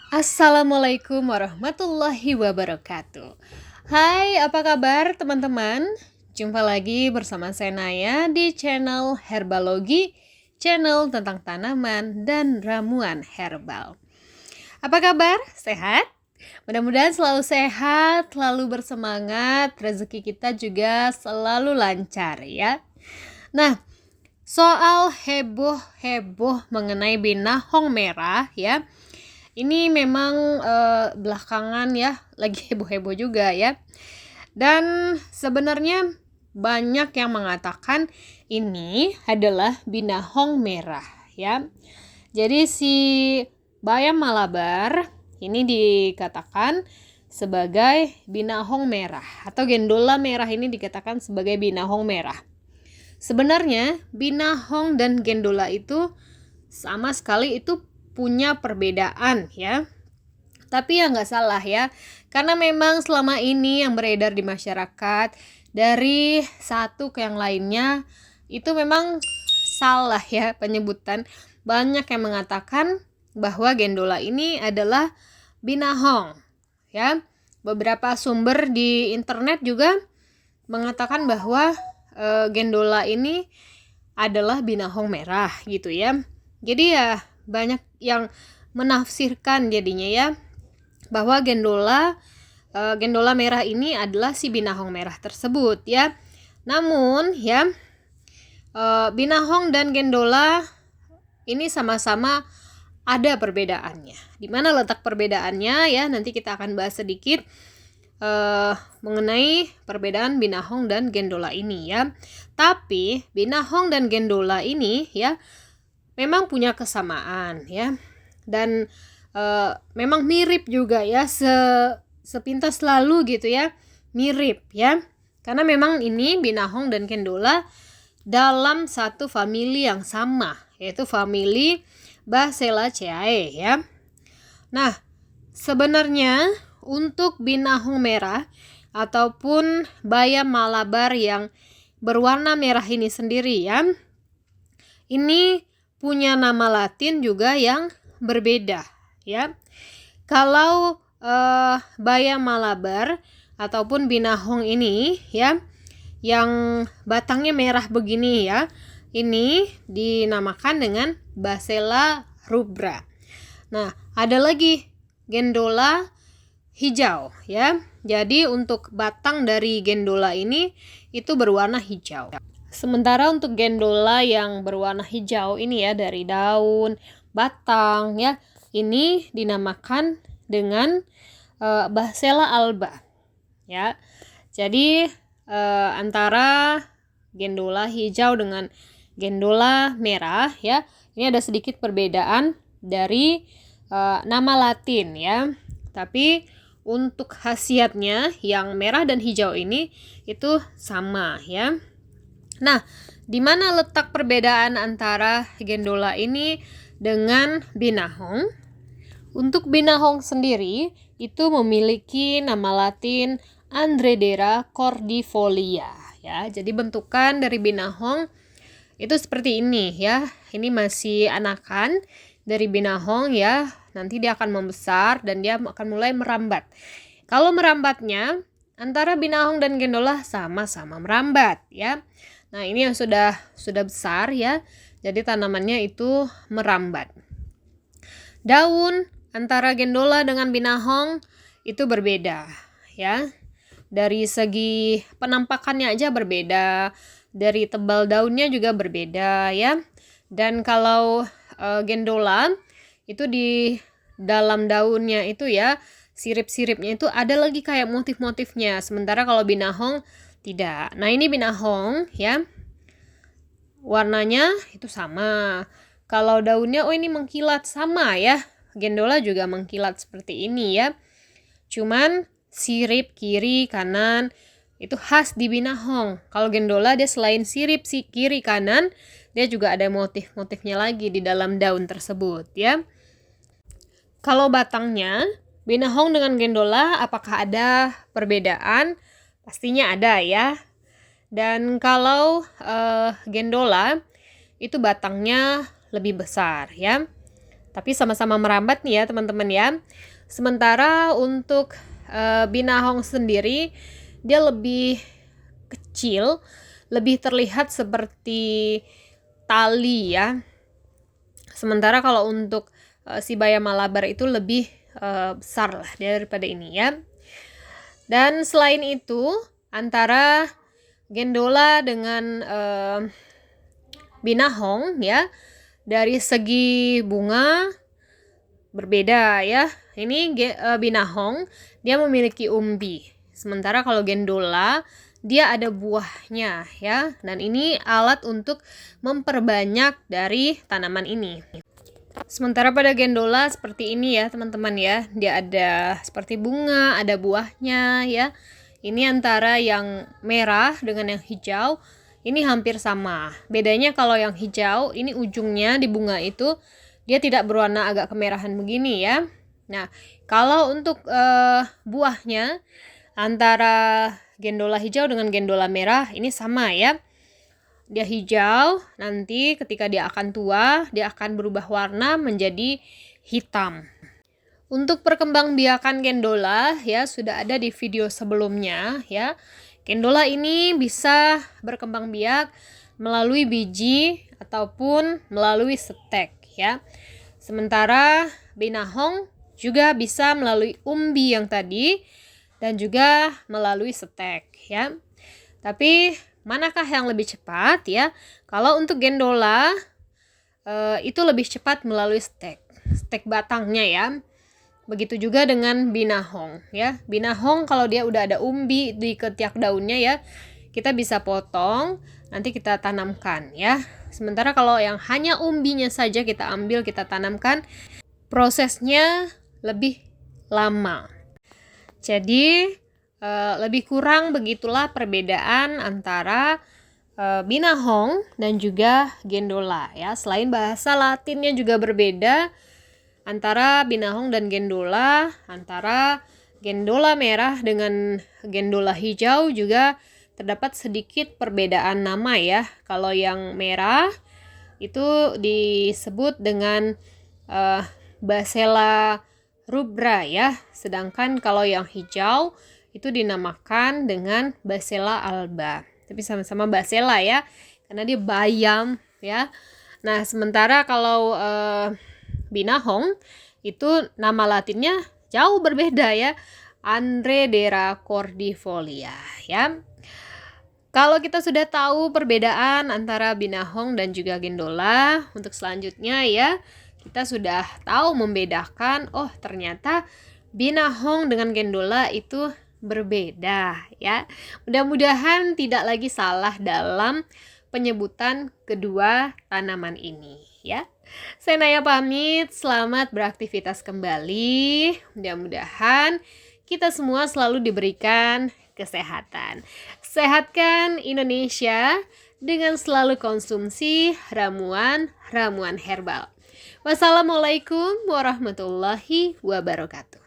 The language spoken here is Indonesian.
Assalamualaikum warahmatullahi wabarakatuh. Hai, apa kabar teman-teman? Jumpa lagi bersama saya Naya di channel Herbalogi, channel tentang tanaman dan ramuan herbal. Apa kabar? Sehat? Mudah-mudahan selalu sehat, selalu bersemangat, rezeki kita juga selalu lancar ya. Nah, soal heboh-heboh mengenai binahong merah ya. Ini memang belakangan ya lagi heboh-heboh juga ya. Dan sebenarnya banyak yang mengatakan ini adalah binahong merah ya. Jadi si bayam Malabar ini dikatakan sebagai binahong merah atau gendola merah ini dikatakan sebagai binahong merah. Sebenarnya binahong dan gendola itu sama sekali itu punya perbedaan ya. Tapi ya nggak salah ya, karena memang selama ini yang beredar di masyarakat dari satu ke yang lainnya itu memang salah ya penyebutan. Banyak yang mengatakan bahwa gendola ini adalah binahong ya. Beberapa sumber di internet juga mengatakan bahwa gendola ini adalah binahong merah gitu ya. Jadi ya banyak yang menafsirkan jadinya ya bahwa gendola merah ini adalah si binahong merah tersebut ya. Namun ya binahong dan gendola ini sama-sama ada perbedaannya. Di mana letak perbedaannya ya, nanti kita akan bahas sedikit mengenai perbedaan binahong dan gendola ini ya. Tapi binahong dan gendola ini ya memang punya kesamaan ya, dan memang mirip juga ya, sepintas lalu gitu ya, mirip ya, karena memang ini binahong dan gendola dalam satu famili yang sama, yaitu famili Basellaceae ya. Nah, sebenarnya untuk binahong merah ataupun bayam Malabar yang berwarna merah ini sendiri ya, ini punya nama Latin juga yang berbeda ya. Kalau bayam Malabar ataupun binahong ini ya, yang batangnya merah begini ya, ini dinamakan dengan Basella rubra. Nah, ada lagi gendola hijau ya. Jadi untuk batang dari gendola ini itu berwarna hijau. Sementara untuk gendola yang berwarna hijau ini ya, dari daun, batang ya, ini dinamakan dengan Basella alba ya. Jadi antara gendola hijau dengan gendola merah ya, ini ada sedikit perbedaan dari nama Latin ya. Tapi untuk khasiatnya yang merah dan hijau ini itu sama ya. Nah, di mana letak perbedaan antara gendola ini dengan binahong? Untuk binahong sendiri itu memiliki nama Latin Andredera cordifolia ya. Jadi bentukan dari binahong itu seperti ini ya. Ini masih anakan dari binahong ya. Nanti dia akan membesar dan dia akan mulai merambat. Kalau merambatnya antara binahong dan gendola sama-sama merambat ya. Nah, ini yang sudah besar ya. Jadi tanamannya itu merambat. Daun antara gendola dengan binahong itu berbeda ya. Dari segi penampakannya aja berbeda, dari tebal daunnya juga berbeda ya. Dan kalau gendola itu di dalam daunnya itu ya, sirip-siripnya itu ada lagi kayak motif-motifnya. Sementara kalau binahong tidak. Nah, ini binahong ya, warnanya itu sama. Kalau daunnya ini mengkilat sama ya. Gendola juga mengkilat seperti ini ya. Cuman sirip kiri kanan itu khas di binahong. Kalau gendola dia selain sirip kiri kanan, dia juga ada motif-motifnya lagi di dalam daun tersebut ya. Kalau batangnya binahong dengan gendola apakah ada perbedaan? Pastinya ada ya. Dan kalau gendola itu batangnya lebih besar ya. tapi sama-sama merambat nih ya teman-teman ya. Sementara untuk binahong sendiri dia lebih kecil, lebih terlihat seperti tali ya. Sementara kalau untuk si bayam Malabar itu lebih besar lah daripada ini ya. Dan selain itu antara gendola dengan binahong ya, dari segi bunga berbeda ya. Ini binahong dia memiliki umbi, sementara kalau gendola dia ada buahnya ya. Dan ini alat untuk memperbanyak dari tanaman ini. Sementara pada gendola seperti ini ya teman-teman ya, dia ada seperti bunga, ada buahnya ya. Ini antara yang merah dengan yang hijau ini hampir sama. Bedanya kalau yang hijau ini ujungnya di bunga itu dia tidak berwarna agak kemerahan begini ya. Nah, kalau untuk buahnya antara gendola hijau dengan gendola merah ini sama ya. Dia hijau, nanti ketika dia akan tua, dia akan berubah warna menjadi hitam. Untuk perkembangbiakan gendola ya sudah ada di video sebelumnya ya. Gendola ini bisa berkembang biak melalui biji ataupun melalui stek ya. Sementara binahong juga bisa melalui umbi yang tadi dan juga melalui stek ya. Tapi manakah yang lebih cepat ya? Kalau untuk gendola itu lebih cepat melalui stek batangnya ya. Begitu juga dengan binahong ya. Binahong kalau dia udah ada umbi di ketiak daunnya ya, kita bisa potong, nanti kita tanamkan ya. Sementara kalau yang hanya umbinya saja kita ambil, kita tanamkan, prosesnya lebih lama. Jadi lebih kurang begitulah perbedaan antara binahong dan juga gendola ya. Selain bahasa Latinnya juga berbeda antara binahong dan gendola, antara gendola merah dengan gendola hijau juga terdapat sedikit perbedaan nama ya. Kalau yang merah itu disebut dengan Basella rubra ya, sedangkan kalau yang hijau itu dinamakan dengan Basella alba. Tapi sama-sama Basella ya, karena dia bayam ya. Nah, sementara kalau binahong itu nama latinnya jauh berbeda ya, Andredera cordifolia ya. Kalau kita sudah tahu perbedaan antara binahong dan juga gendola, untuk selanjutnya ya kita sudah tahu membedakan, oh ternyata binahong dengan gendola itu berbeda ya. Mudah-mudahan tidak lagi salah dalam penyebutan kedua tanaman ini ya. Saya Naya pamit, selamat beraktivitas kembali. Mudah-mudahan kita semua selalu diberikan kesehatan. Sehatkan Indonesia dengan selalu konsumsi ramuan herbal. Wassalamualaikum warahmatullahi wabarakatuh.